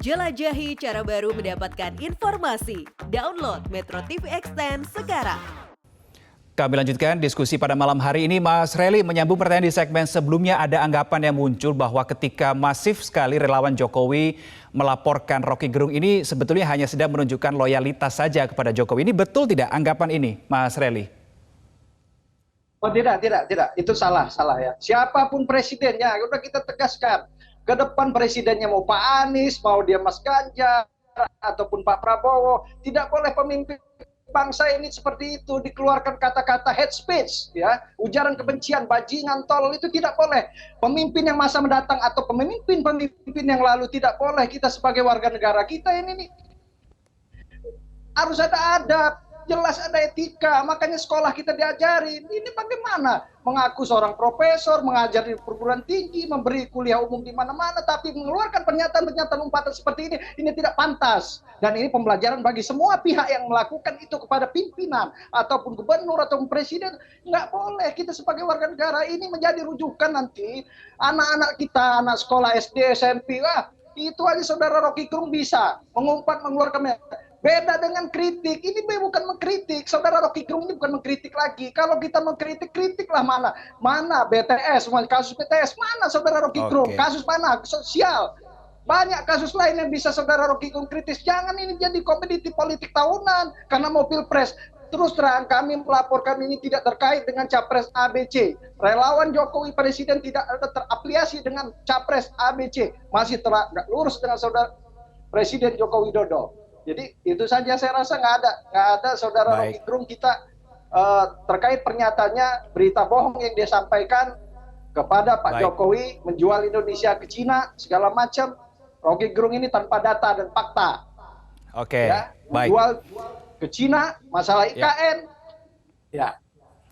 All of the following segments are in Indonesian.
Jelajahi cara baru mendapatkan informasi. Download Metro TV Extend sekarang. Kami lanjutkan diskusi pada malam hari ini. Mas Relly, menyambung pertanyaan di segmen sebelumnya, ada anggapan yang muncul bahwa ketika masif sekali relawan Jokowi melaporkan Rocky Gerung ini sebetulnya hanya sedang menunjukkan loyalitas saja kepada Jokowi. Ini betul tidak anggapan ini, Mas Relly? Oh tidak. Itu salah ya. Siapapun presidennya, udah kita tegaskan. Ke depan presidennya mau Pak Anies, mau dia Mas Ganjar, ataupun Pak Prabowo, tidak boleh pemimpin bangsa ini seperti itu, dikeluarkan kata-kata hate speech, ya, ujaran kebencian, bajingan, tolol, itu tidak boleh. Pemimpin yang masa mendatang atau pemimpin yang lalu tidak boleh. Kita sebagai warga negara kita ini nih, harus ada adab, jelas ada etika. Makanya sekolah kita diajarin ini bagaimana mengaku seorang profesor, mengajar di perguruan tinggi, memberi kuliah umum di mana-mana, tapi mengeluarkan pernyataan-pernyataan umpatan seperti ini tidak pantas. Dan ini pembelajaran bagi semua pihak yang melakukan itu kepada pimpinan ataupun gubernur ataupun presiden. Nggak boleh. Kita sebagai warga negara ini menjadi rujukan nanti anak-anak kita, anak sekolah SD, SMP, itu aja saudara Rocky Gerung bisa mengumpat, mengeluarkan. Beda dengan kritik, ini bukan mengkritik. Saudara Rocky Gerung ini bukan mengkritik lagi. Kalau kita mengkritik, kritiklah mana BTS, kasus BTS, mana saudara Rocky Gerung? Kasus mana? Sosial. Banyak kasus lain yang bisa saudara Rocky Gerung kritis. Jangan ini jadi komoditi politik tahunan karena mau pilpres. Terus terang kami melaporkan ini tidak terkait dengan capres ABC. Relawan Jokowi presiden tidak ada terafiliasi dengan capres ABC. Masih tegak lurus dengan saudara Presiden Joko Widodo. Jadi itu saja saya rasa nggak ada saudara Rocky Gerung kita terkait pernyataannya berita bohong yang dia sampaikan kepada Pak Jokowi menjual Indonesia ke Cina segala macam. Rocky Gerung ini tanpa data dan fakta. Menjual ke Cina masalah IKN.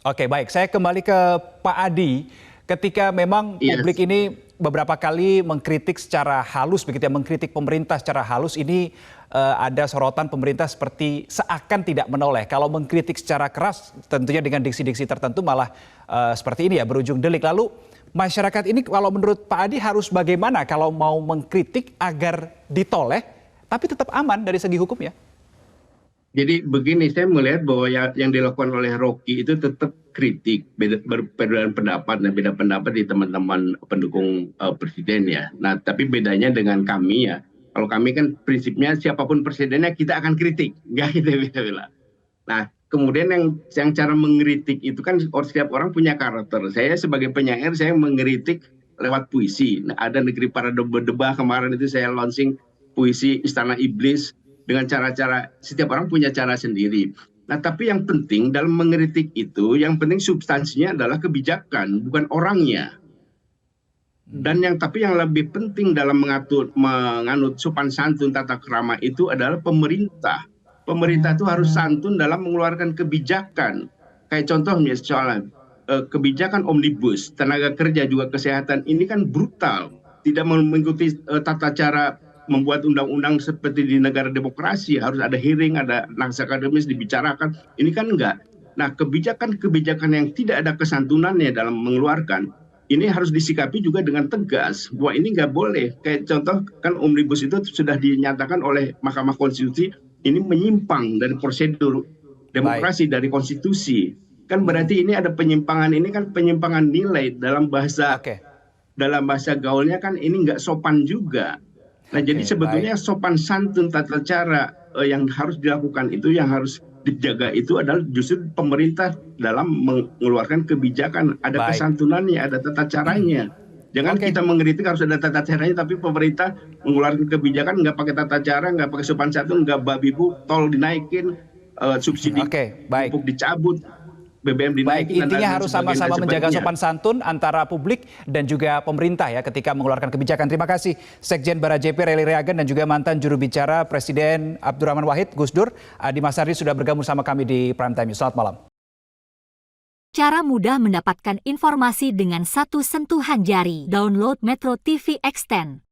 Baik. Saya kembali ke Pak Adi. Ketika memang publik ini beberapa kali mengkritik secara halus, begitu ya, mengkritik pemerintah secara halus, ini ada sorotan pemerintah seperti seakan tidak menoleh. Kalau mengkritik secara keras, tentunya dengan diksi-diksi tertentu malah seperti ini ya, berujung delik. Lalu masyarakat ini kalau menurut Pak Adi harus bagaimana kalau mau mengkritik agar ditoleh, tapi tetap aman dari segi hukum ya? Jadi begini, saya melihat bahwa yang dilakukan oleh Rocky itu tetap kritik, perbedaan pendapat dan beda pendapat di teman-teman pendukung presiden ya. Nah, tapi bedanya dengan kami ya, kalau kami kan prinsipnya siapapun presidennya kita akan kritik, nggak kita bela. Nah, kemudian yang cara mengkritik itu kan setiap orang punya karakter. Saya sebagai penyair, saya mengkritik lewat puisi. Nah, ada Negeri Para Deba kemarin itu saya launching puisi Istana Iblis. Dengan cara-cara, setiap orang punya cara sendiri. Nah, tapi yang penting dalam mengkritik itu, yang penting substansinya adalah kebijakan, bukan orangnya. Dan tapi yang lebih penting dalam menganut sopan santun tata krama itu adalah pemerintah. Pemerintah itu harus santun dalam mengeluarkan kebijakan. Kayak contohnya soal kebijakan omnibus, tenaga kerja juga kesehatan, ini kan brutal. Tidak mengikuti tata cara membuat undang-undang seperti di negara demokrasi, harus ada hearing, ada naskah akademis dibicarakan. Ini kan enggak. Nah, kebijakan-kebijakan yang tidak ada kesantunannya dalam mengeluarkan, ini harus disikapi juga dengan tegas. Bahwa ini enggak boleh. Kayak contoh kan omnibus itu sudah dinyatakan oleh Mahkamah Konstitusi, ini menyimpang dari prosedur demokrasi, dari konstitusi. Kan berarti ini ada penyimpangan, ini kan penyimpangan nilai dalam bahasa gaulnya kan ini enggak sopan juga. Nah, jadi sebetulnya sopan santun tata cara yang harus dilakukan itu, yang harus dijaga itu adalah justru pemerintah dalam mengeluarkan kebijakan. Ada kesantunannya, ada tata caranya. Jangan kita mengkritik harus ada tata caranya, tapi pemerintah mengeluarkan kebijakan nggak pakai tata cara, nggak pakai sopan santun, nggak babi bu, tol dinaikin, subsidi pupuk dicabut. BBM dinaikin. Intinya harus sama-sama menjaga sopan santun antara publik dan juga pemerintah ya ketika mengeluarkan kebijakan. Terima kasih Sekjen Bara JP Relly Reagan dan juga mantan juru bicara Presiden Abdurrahman Wahid, Gus Dur, Adi Masardi sudah bergabung sama kami di Prime Time. Selamat malam. Cara mudah mendapatkan informasi dengan satu sentuhan jari. Download Metro TV Extend.